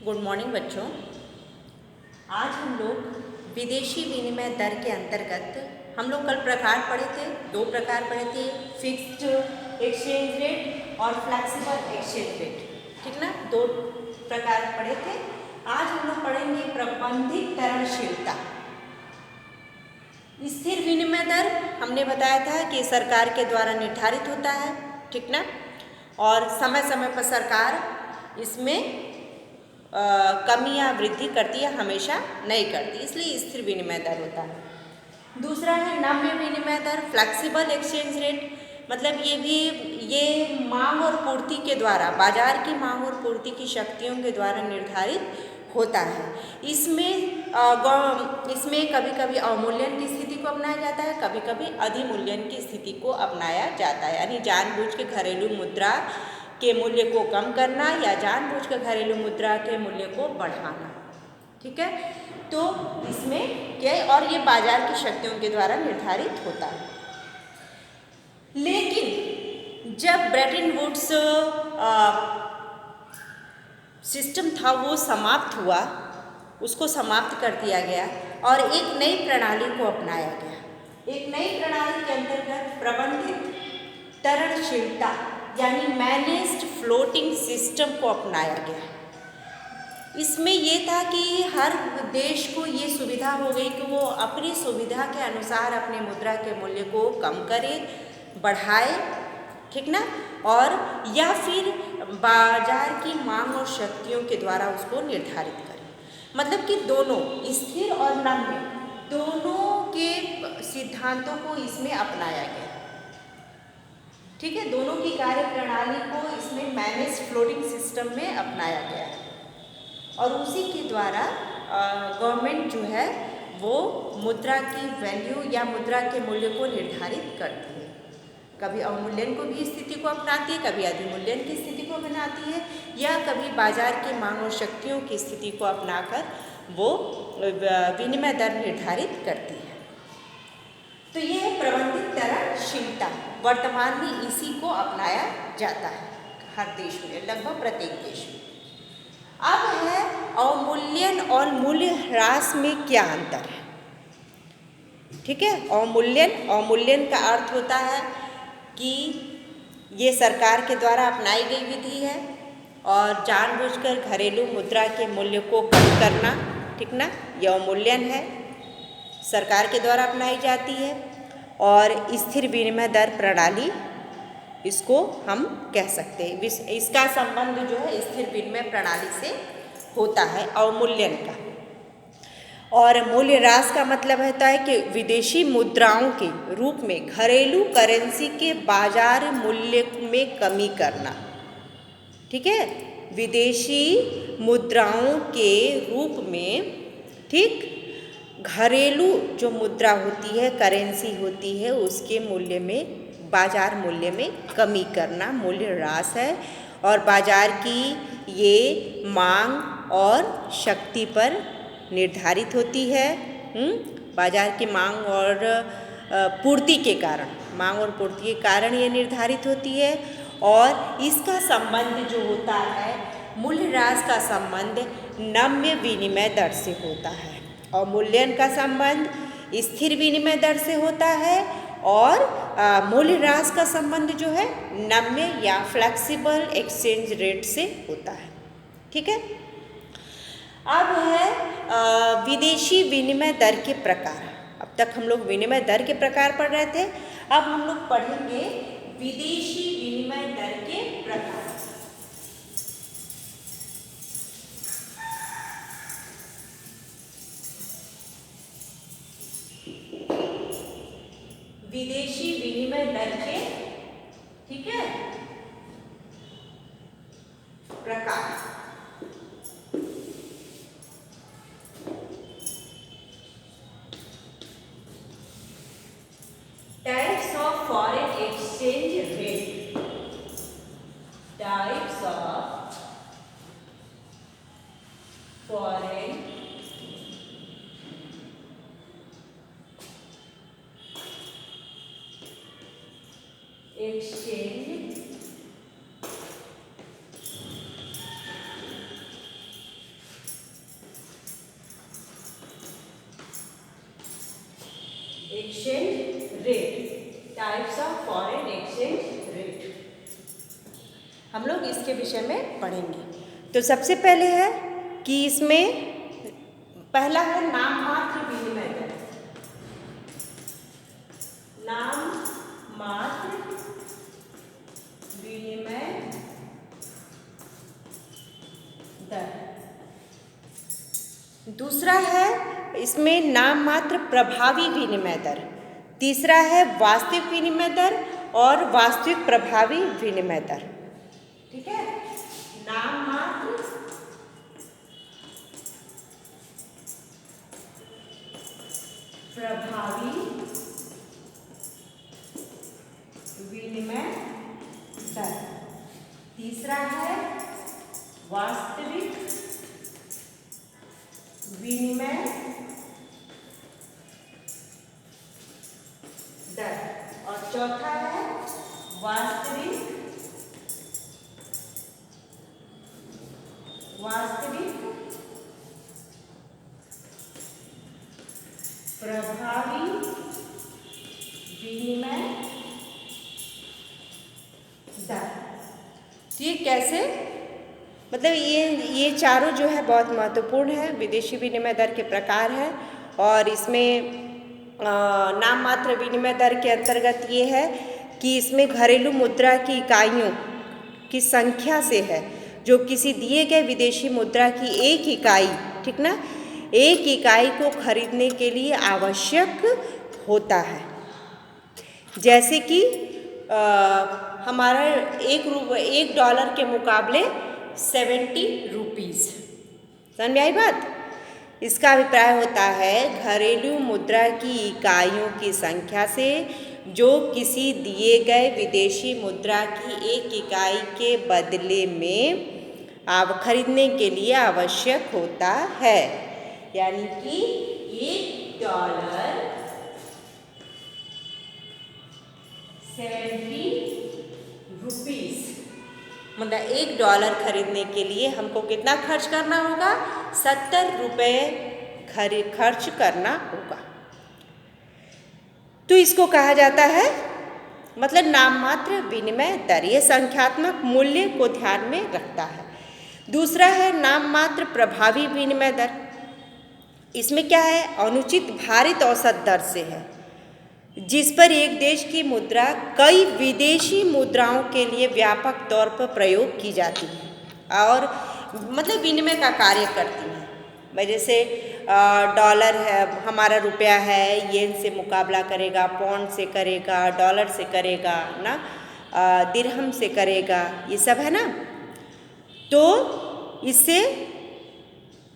Good morning बच्चों। आज हम लोग विदेशी विनिमय दर के अंतर्गत हम लोग कल प्रकार पढ़े थे, दो प्रकार पढ़े थे, फिक्स्ड एक्सचेंज रेट और फ्लेक्सिबल एक्सचेंज रेट, ठीक ना, दो प्रकार पढ़े थे। आज हम लोग पढ़ेंगे प्रबंधित तरलशीलता। स्थिर विनिमय दर हमने बताया था कि सरकार के द्वारा निर्धारित होता है, ठीक ना, और समय समय पर सरकार इसमें कमी या वृद्धि करती है, हमेशा नहीं करती, इसलिए स्थिर विनिमय दर होता है। दूसरा है नम्य विनिमय दर, फ्लेक्सिबल एक्सचेंज रेट, मतलब ये मांग और पूर्ति के द्वारा, बाजार की मांग और पूर्ति की शक्तियों के द्वारा निर्धारित होता है। इसमें कभी कभी अवमूल्यन की स्थिति को अपनाया जाता है, कभी कभी अधिमूल्यन की स्थिति को अपनाया जाता है, यानी जानबूझ के घरेलू मुद्रा के मूल्य को कम करना या जानबूझ के घरेलू मुद्रा के मूल्य को बढ़ाना, ठीक है। तो इसमें क्या, और ये बाजार की शक्तियों के द्वारा निर्धारित होता है। लेकिन जब ब्रेटन वुड्स सिस्टम था वो समाप्त हुआ, उसको समाप्त कर दिया गया और एक नई प्रणाली को अपनाया गया। एक नई प्रणाली के अंतर्गत प्रबंधित तरलशीलता यानी मैनेज्ड फ्लोटिंग सिस्टम को अपनाया गया। इसमें ये था कि हर देश को ये सुविधा हो गई कि वो अपनी सुविधा के अनुसार अपने मुद्रा के मूल्य को कम करे, बढ़ाए, ठीक ना, और या फिर बाजार की मांग और शक्तियों के द्वारा उसको निर्धारित करे। मतलब कि दोनों स्थिर और नम्य दोनों के सिद्धांतों को इसमें अपनाया गया, ठीक है। दोनों की कार्य प्रणाली को इसमें मैनेज फ्लोटिंग सिस्टम में अपनाया गया है और उसी के द्वारा गवर्नमेंट जो है वो मुद्रा की वैल्यू या मुद्रा के मूल्य को निर्धारित करती है। कभी अवमूल्यन को भी स्थिति को अपनाती है, कभी अधिमूल्यन की स्थिति को अपनाती है, या कभी बाजार की मांग और शक्तियों की स्थिति को अपनाकर वो विनिमय दर निर्धारित करती है। तो यह है प्रबंधित तरलशीलता। वर्तमान में इसी को अपनाया जाता है हर देश में, लगभग प्रत्येक देश में। अब है अवमूल्यन और मूल्य ह्रास में क्या अंतर है, ठीक है। अवमूल्यन का अर्थ होता है कि ये सरकार के द्वारा अपनाई गई विधि है और जानबूझकर घरेलू मुद्रा के मूल्य को कम करना, ठीक ना, यह अवमूल्यन है, सरकार के द्वारा अपनाई जाती है। और स्थिर विनिमय दर प्रणाली इसको हम कह सकते हैं, इसका संबंध जो है स्थिर विनिमय प्रणाली से होता है अवमूल्यन का। और मूल्य ह्रास का मतलब होता है कि विदेशी मुद्राओं के रूप में घरेलू करेंसी के बाजार मूल्य में कमी करना, ठीक है। विदेशी मुद्राओं के रूप में, ठीक, घरेलू जो मुद्रा होती है, करेंसी होती है, उसके मूल्य में, बाजार मूल्य में कमी करना मूल्य ह्रास है। और बाजार की ये मांग और शक्ति पर निर्धारित होती है। बाजार की मांग और पूर्ति के कारण, मांग और पूर्ति के कारण ये निर्धारित होती है। और इसका संबंध जो होता है, मूल्य ह्रास का संबंध नम्य विनिमय दर से होता है, अवमूल्यन का संबंध स्थिर विनिमय दर से होता है, और मूल्य ह्रास का संबंध जो है नम्य या फ्लेक्सिबल एक्सचेंज रेट से होता है, ठीक है। अब है विदेशी विनिमय दर के प्रकार। अब तक हम लोग विनिमय दर के प्रकार पढ़ रहे थे, अब हम लोग पढ़ेंगे विदेशी विनिमय दर के प्रकार। विदेशी विनिमय दर के, ठीक है, प्रकार। Types of foreign exchange rate, types of foreign exchange exchange rate, types of foreign exchange rate, हम लोग इसके विषय में पढ़ेंगे। तो सबसे पहले है कि इसमें पहला है नाम मात्र विनिमय दर। नाम मात्र विनिमय दर। दूसरा है इसमें नाम मात्र प्रभावी विनिमय दर। तीसरा है वास्तविक विनिमय दर और वास्तविक प्रभावी विनिमय दर। ठीक है, नाम मात्र प्रभावी विनिमय दर। तीसरा है वास्तविक विनिमय दर और चौथा है वास्तविक प्रभावी विनिमय दर। तो ये कैसे, मतलब ये चारों जो है बहुत महत्वपूर्ण है, विदेशी विनिमय दर के प्रकार है। और इसमें नाम मात्र विनिमय दर के अंतर्गत ये है कि इसमें घरेलू मुद्रा की इकाइयों की संख्या से है, जो किसी दिए गए विदेशी मुद्रा की एक इकाई, ठीक ना, एक इकाई को खरीदने के लिए आवश्यक होता है। जैसे कि हमारा $1 के मुकाबले 70 रुपीज़। समझ में आई बात? इसका अभिप्राय होता है घरेलू मुद्रा की इकाइयों की संख्या से, जो किसी दिए गए विदेशी मुद्रा की एक इकाई के बदले में खरीदने के लिए आवश्यक होता है। यानी कि $1 70 रुपीज़, मतलब $1 खरीदने के लिए हमको कितना खर्च करना होगा? 70 रुपये खर्च करना होगा। तो इसको कहा जाता है मतलब नाम मात्र विनिमय दर। ये संख्यात्मक मूल्य को ध्यान में रखता है। दूसरा है नाम मात्र प्रभावी विनिमय दर। इसमें क्या है? अनुचित भारित औसत दर से है, जिस पर एक देश की मुद्रा कई विदेशी मुद्राओं के लिए व्यापक तौर पर प्रयोग की जाती है और मतलब विनिमय का कार्य करती है। जैसे डॉलर है, हमारा रुपया है, येन से मुकाबला करेगा, पौंड से करेगा, डॉलर से करेगा ना, दिरहम से करेगा, ये सब है ना। तो इससे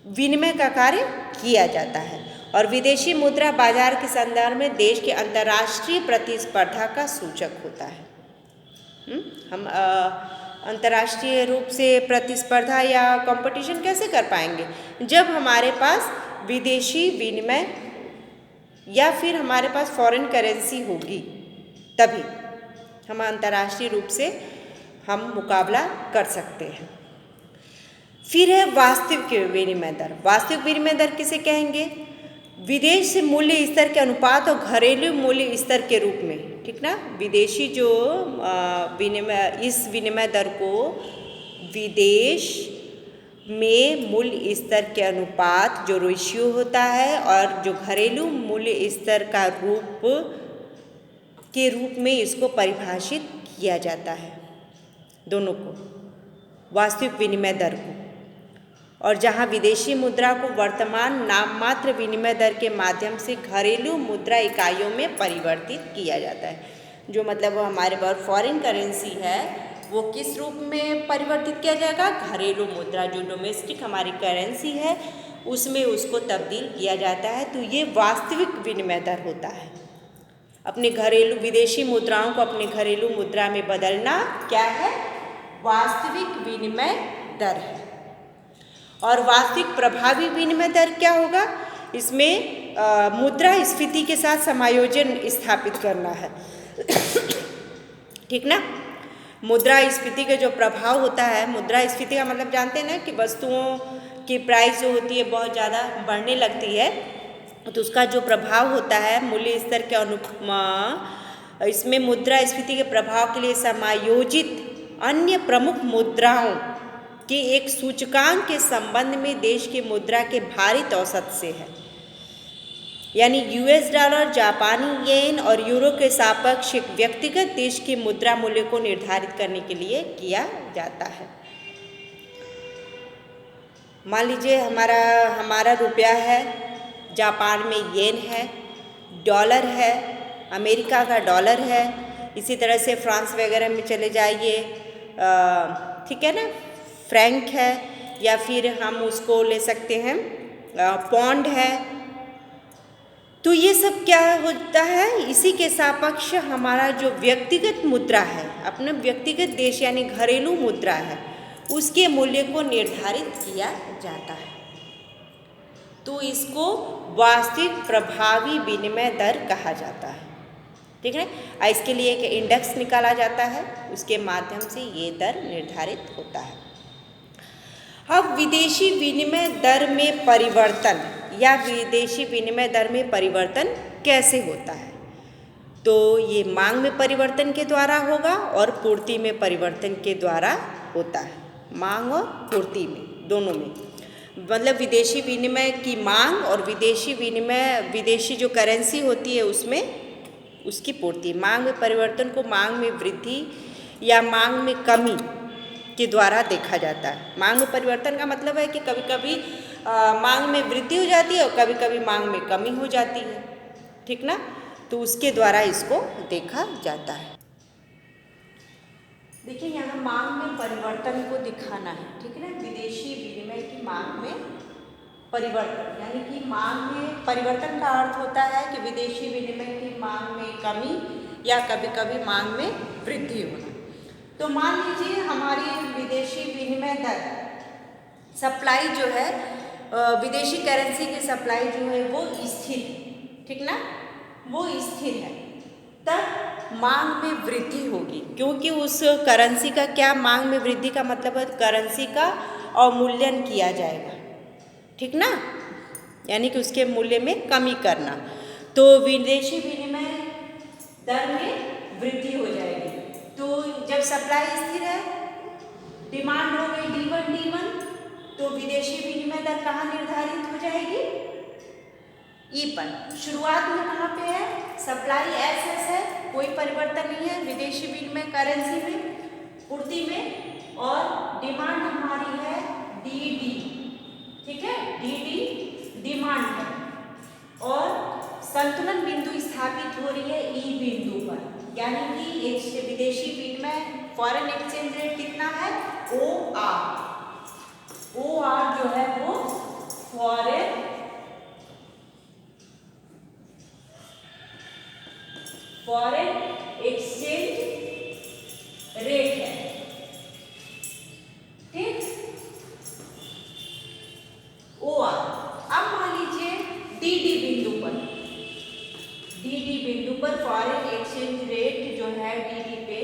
विनिमय का कार्य किया जाता है। और विदेशी मुद्रा बाजार के संदर्भ में देश के अंतर्राष्ट्रीय प्रतिस्पर्धा का सूचक होता है। हम अंतर्राष्ट्रीय रूप से प्रतिस्पर्धा या कंपटीशन कैसे कर पाएंगे? जब हमारे पास विदेशी विनिमय या फिर हमारे पास फॉरेन करेंसी होगी, तभी हम अंतर्राष्ट्रीय रूप से हम मुकाबला कर सकते हैं। फिर है वास्तविक विनिमय दर। वास्तविक विनिमय दर किसे कहेंगे? विदेश से मूल्य स्तर के अनुपात और घरेलू मूल्य स्तर के रूप में, ठीक ना। विदेशी जो विनिमय, इस विनिमय दर को विदेश में मूल्य स्तर के अनुपात जो रेशियो होता है और जो घरेलू मूल्य स्तर का रूप में इसको परिभाषित किया जाता है, दोनों को, वास्तविक विनिमय दर को। और जहां विदेशी मुद्रा को वर्तमान नाममात्र विनिमय दर के माध्यम से घरेलू मुद्रा इकाइयों में परिवर्तित किया जाता है। जो मतलब हमारे पास फॉरेन करेंसी है वो किस रूप में परिवर्तित किया जाएगा? घरेलू मुद्रा, जो डोमेस्टिक हमारी करेंसी है उसमें उसको तब्दील किया जाता है। तो ये वास्तविक विनिमय दर होता है। अपने घरेलू विदेशी मुद्राओं को अपने घरेलू मुद्रा में बदलना क्या है? वास्तविक विनिमय दर है। और वास्तविक प्रभावी विनिमय दर क्या होगा? इसमें मुद्रास्फीति के साथ समायोजन स्थापित करना है, ठीक ना। मुद्रास्फीति का जो प्रभाव होता है, मुद्रास्फीति का मतलब जानते हैं ना कि वस्तुओं की प्राइस जो होती है बहुत ज़्यादा बढ़ने लगती है, तो उसका जो प्रभाव होता है मूल्य स्तर के इसमें मुद्रास्फीति के प्रभाव के लिए समायोजित अन्य प्रमुख मुद्राओं के एक सूचकांक के संबंध में देश की मुद्रा के भारित औसत से है, यानी यूएस डॉलर, जापानी येन और यूरो के सापेक्ष एक व्यक्तिगत देश की मुद्रा मूल्य को निर्धारित करने के लिए किया जाता है। मान लीजिए हमारा रुपया है, जापान में येन है, डॉलर है, अमेरिका का डॉलर है, इसी तरह से फ्रांस वगैरह में चले जाइए, ठीक है ना, फ्रैंक है, या फिर हम उसको ले सकते हैं पौंड है। तो ये सब क्या होता है, इसी के सापेक्ष हमारा जो व्यक्तिगत मुद्रा है, अपने व्यक्तिगत देश यानी घरेलू मुद्रा है, उसके मूल्य को निर्धारित किया जाता है। तो इसको वास्तविक प्रभावी विनिमय दर कहा जाता है, ठीक है। इसके लिए एक इंडेक्स निकाला जाता है, उसके माध्यम से ये दर निर्धारित होता है। अब विदेशी विनिमय दर में परिवर्तन या विदेशी विनिमय दर में परिवर्तन कैसे होता है? तो ये मांग में परिवर्तन के द्वारा होगा और पूर्ति में परिवर्तन के द्वारा होता है। मांग और पूर्ति में, दोनों में, मतलब विदेशी विनिमय की मांग और विदेशी जो करेंसी होती है उसमें उसकी पूर्ति। मांग में परिवर्तन को मांग में वृद्धि या मांग में कमी के द्वारा देखा जाता है। मांग में परिवर्तन का मतलब है कि कभी कभी मांग में वृद्धि हो जाती है और कभी कभी मांग में कमी हो जाती है, ठीक ना। तो उसके द्वारा इसको देखा जाता है। देखिए यहाँ मांग में परिवर्तन को दिखाना है, ठीक है ना। विदेशी विनिमय की मांग में परिवर्तन, यानी कि मांग में परिवर्तन का अर्थ होता है कि विदेशी विनिमय की मांग में कमी या कभी कभी मांग में वृद्धि होना। तो मान लीजिए हमारी विदेशी विनिमय दर, सप्लाई जो है, विदेशी करेंसी की सप्लाई जो है वो स्थिर है, ठीक ना, वो स्थिर है, तब मांग में वृद्धि होगी, क्योंकि उस करेंसी का क्या, मांग में वृद्धि का मतलब है करेंसी का अवमूल्यन किया जाएगा, ठीक ना, यानी कि उसके मूल्य में कमी करना। तो विदेशी विनिमय दर में वृद्धि हो जाएगी। तो जब सप्लाई स्थिर है, डिमांड हो गई D1, तो विदेशी विनिमय दर कहाँ निर्धारित हो जाएगी, ई पर। शुरुआत में कहाँ पे है, सप्लाई SS है, कोई परिवर्तन नहीं है विदेशी विनिमय करेंसी में, पूर्ति में, और डिमांड हमारी है DD, ठीक है, DD डिमांड है, और संतुलन बिंदु स्थापित हो रही है ई बिंदु पर, यानी कि एक विदेशी विनिमय फॉरेन एक्सचेंज रेट कितना है, OR जो है वो फॉरेन एक्सचेंज रेट है, ठीक, OR। अब मान लीजिए DD बिंदु पर फॉरेन एक्सचेंज रेट जो है DD पे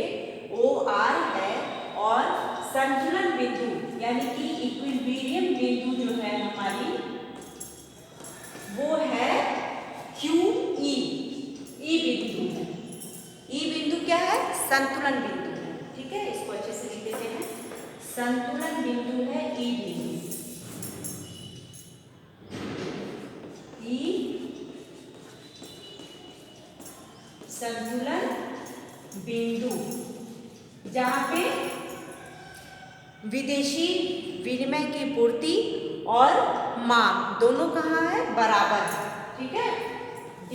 OR है, और संतुलन बिंदु यानी कि इक्विलिब्रियम बिंदु जो है हमारी वो है QE, ई बिंदु है। ई बिंदु क्या है, संतुलन बिंदु है, ठीक है, इसको अच्छे से लिख देते हैं, संतुलन बिंदु है ई बिंदु, ई संतुलन बिंदु, जहाँ पे विदेशी विनिमय की पूर्ति और मांग दोनों कहाँ है, बराबर है, ठीक है, D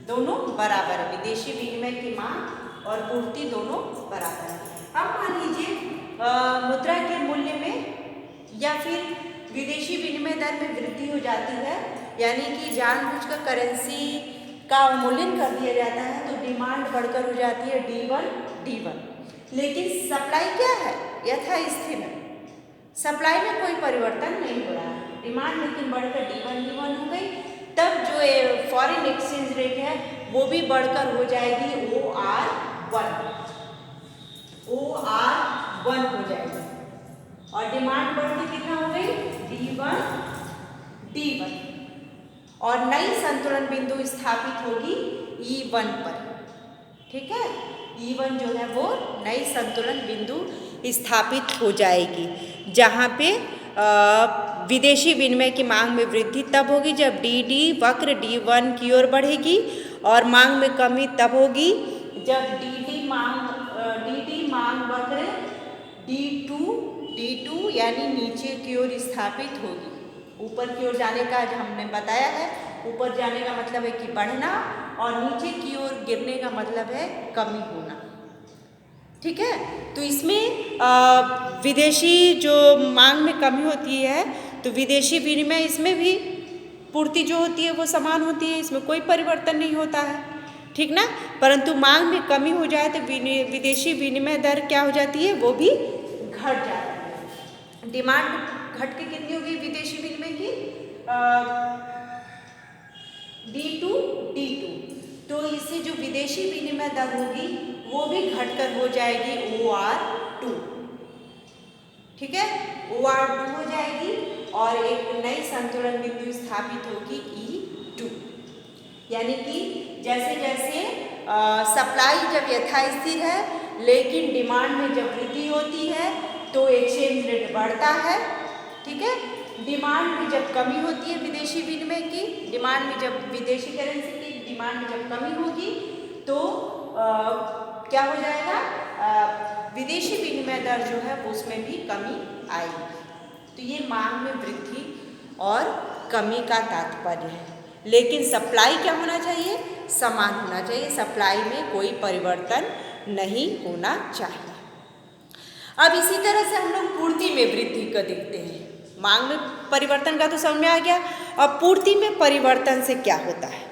दोनों बराबर है, विदेशी विनिमय की मांग और पूर्ति दोनों बराबर है। अब मान लीजिए मुद्रा के मूल्य में या फिर विदेशी विनिमय दर में वृद्धि हो जाती है, यानी कि जानबूझकर करेंसी का अवमूल्यन कर दिया जाता है, तो डिमांड बढ़कर हो जाती है D1, लेकिन सप्लाई क्या है, यथास्थिर है, सप्लाई में कोई परिवर्तन नहीं हो रहा है, डिमांड लेकिन बढ़कर D1 हो गई, तब जो फॉरेन एक्सचेंज रेट है वो भी बढ़कर हो जाएगी OR1 हो जाएगी, और डिमांड बढ़ के कितना हो गई, D1 और नई संतुलन बिंदु स्थापित होगी E1 पर। ठीक है, E1 जो है वो नई संतुलन बिंदु स्थापित हो जाएगी, जहाँ पे विदेशी विनिमय की मांग में वृद्धि तब होगी जब DD वक्र D1 की ओर बढ़ेगी, और मांग में कमी तब होगी जब DD मांग वक्र D2 यानी नीचे की ओर स्थापित होगी। ऊपर की ओर जाने का आज हमने बताया है, ऊपर जाने का मतलब है कि बढ़ना, और नीचे की ओर गिरने का मतलब है कमी होना। ठीक है, तो इसमें विदेशी जो मांग में कमी होती है तो विदेशी विनिमय इसमें भी पूर्ति जो होती है वो समान होती है, इसमें कोई परिवर्तन नहीं होता है। ठीक ना, परंतु मांग में कमी हो जाए तो विदेशी विनिमय दर क्या हो जाती है, वो भी घट जाती है। डिमांड घट के कितनी होगी विदेशी विनिमय की, D2, तो इससे जो विदेशी विनिमय दर होगी वो भी घटकर हो जाएगी OR2। ठीक है, OR2 हो जाएगी और एक नई संतुलन बिंदु स्थापित होगी E2। यानी कि जैसे जैसे सप्लाई जब यथास्थिर है लेकिन डिमांड में जब वृद्धि होती है तो एक्सचेंज रेट बढ़ता है। ठीक है, डिमांड में जब कमी होती है विदेशी विनिमय की, डिमांड में जब विदेशी करेंसी की डिमांड में जब कमी होगी तो क्या हो जाएगा, विदेशी विनिमय दर जो है उसमें भी कमी आएगी। तो ये मांग में वृद्धि और कमी का तात्पर्य है, लेकिन सप्लाई क्या होना चाहिए, समान होना चाहिए, सप्लाई में कोई परिवर्तन नहीं होना चाहिए। अब इसी तरह से हम लोग पूर्ति में वृद्धि को देखते हैं। मांग में परिवर्तन का तो समझ में आ गया, अब पूर्ति में परिवर्तन से क्या होता है।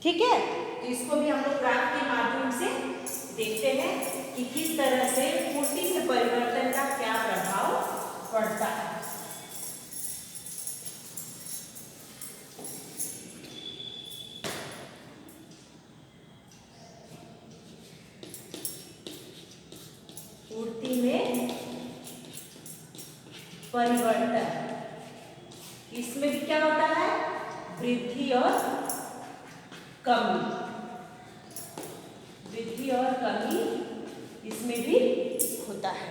ठीक है, तो इसको भी हम लोग ग्राफ के माध्यम से देखते हैं कि किस तरह से पूर्ति में परिवर्तन का क्या प्रभाव पड़ता है। पूर्ति में परिवर्तन, इसमें भी क्या होता है, वृद्धि और कमी, वृद्धि और कमी इसमें भी होता है।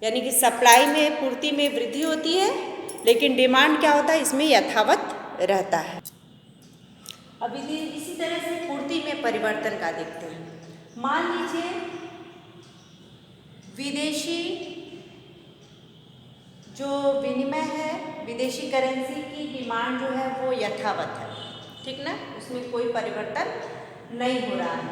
यानी कि सप्लाई में पूर्ति में वृद्धि होती है लेकिन डिमांड क्या होता है, इसमें यथावत रहता है। अब इसी तरह से पूर्ति में परिवर्तन का देखते हैं। मान लीजिए विदेशी जो विनिमय है, विदेशी करेंसी की डिमांड जो है वो यथावत है। ठीक ना, उसमें कोई परिवर्तन नहीं हो रहा है,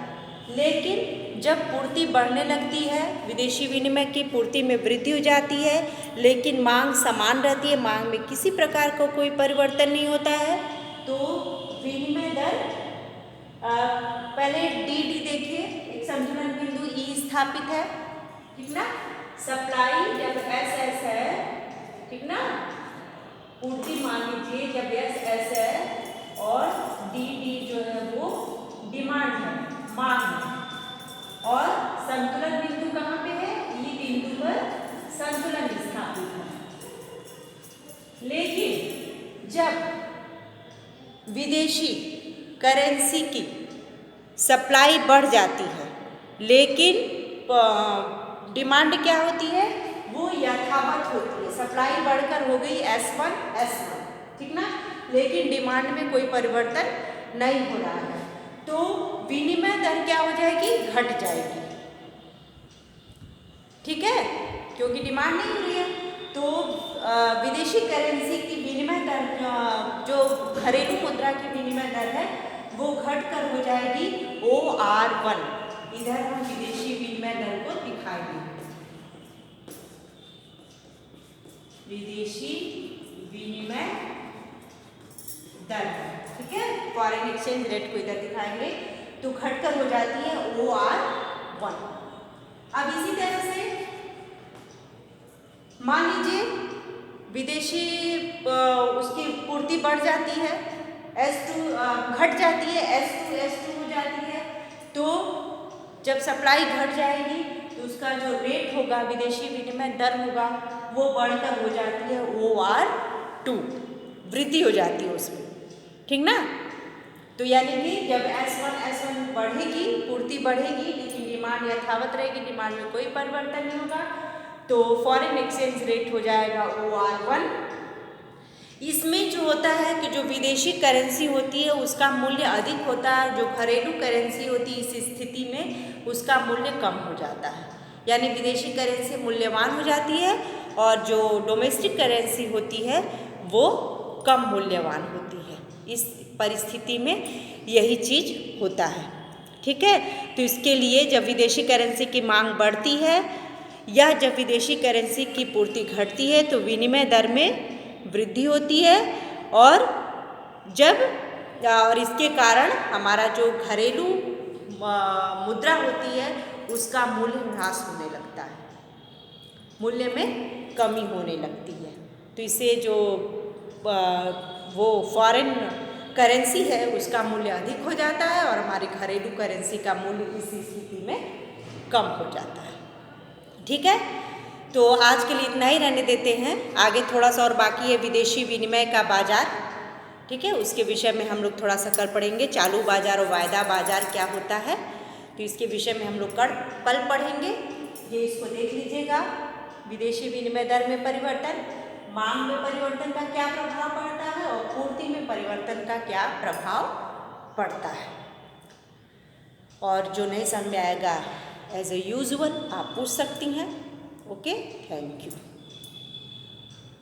लेकिन जब पूर्ति बढ़ने लगती है, विदेशी विनिमय की पूर्ति में वृद्धि हो जाती है लेकिन मांग समान रहती है, मांग में किसी प्रकार का कोई परिवर्तन नहीं होता है, तो विनिमय दर पहले DD देखिए, एक संतुलन बिंदु E स्थापित है। ठीक ना, सप्लाई जब SS है, ठीक ना, पूर्ति मान लीजिए जब SS है और DD जो है वो डिमांड है, मांग है, और संतुलन बिंदु कहाँ पे है, E बिंदु पर संतुलन स्थापित है। लेकिन जब विदेशी करेंसी की सप्लाई बढ़ जाती है लेकिन डिमांड क्या होती है, वो यथावत होती है, सप्लाई बढ़कर हो गई S1, ठीक ना, लेकिन डिमांड में कोई परिवर्तन नहीं हो रहा है, तो विनिमय दर क्या हो जाएगी, घट जाएगी। ठीक है, क्योंकि डिमांड नहीं हो रही है, तो विदेशी करेंसी की विनिमय दर जो घरेलू मुद्रा की विनिमय दर है वो घटकर हो जाएगी OR1। इधर हम विदेशी विनिमय दर को दिखाएंगे, विदेशी विनिमय दर, ठीक है, फॉरेन एक्सचेंज रेट को इधर दिखाएंगे, तो घटकर हो जाती है OR1। अब इसी तरह से मान लीजिए विदेशी उसकी पूर्ति बढ़ जाती है, S2 घट जाती है, S2 हो जाती है, तो जब सप्लाई घट जाएगी तो उसका जो रेट होगा, विदेशी विनिमय दर होगा, वो बढ़कर हो जाती है OR2। वृद्धि हो जाती है उसमें, ठीक ना। तो यानी कि जब S1 बढ़ेगी, पूर्ति बढ़ेगी, लेकिन डिमांड यथावत रहेगी, डिमांड में कोई परिवर्तन नहीं होगा, तो फॉरेन एक्सचेंज रेट हो जाएगा OR1। इसमें जो होता है कि जो विदेशी करेंसी होती है उसका मूल्य अधिक होता है, जो घरेलू करेंसी होती है इस स्थिति में उसका मूल्य कम हो जाता है, यानी विदेशी करेंसी मूल्यवान हो जाती है और जो डोमेस्टिक करेंसी होती है वो कम मूल्यवान होती है। इस परिस्थिति में यही चीज़ होता है, ठीक है। तो इसके लिए जब विदेशी करेंसी की मांग बढ़ती है या जब विदेशी करेंसी की पूर्ति घटती है तो विनिमय दर में वृद्धि होती है, और इसके कारण हमारा जो घरेलू मुद्रा होती है उसका मूल्य ह्रास होने लगता है, मूल्य में कमी होने लगती है। तो इससे जो वो फॉरेन करेंसी है उसका मूल्य अधिक हो जाता है और हमारी घरेलू करेंसी का मूल्य इस स्थिति में कम हो जाता है, ठीक है। तो आज के लिए इतना ही रहने देते हैं, आगे थोड़ा सा और बाकी है विदेशी विनिमय का बाजार, ठीक है, उसके विषय में हम लोग थोड़ा सा कर पढ़ेंगे। चालू बाजार और वायदा बाजार क्या होता है, तो इसके विषय में हम लोग कल पढ़ेंगे। ये इसको देख लीजिएगा, विदेशी विनिमय दर में परिवर्तन, मांग में परिवर्तन का क्या प्रभाव पड़ता है और पूर्ति में परिवर्तन का क्या प्रभाव पड़ता है। और जो नहीं समझ में आएगा एज ए यूजुअल आप पूछ सकती हैं। Okay, thank you.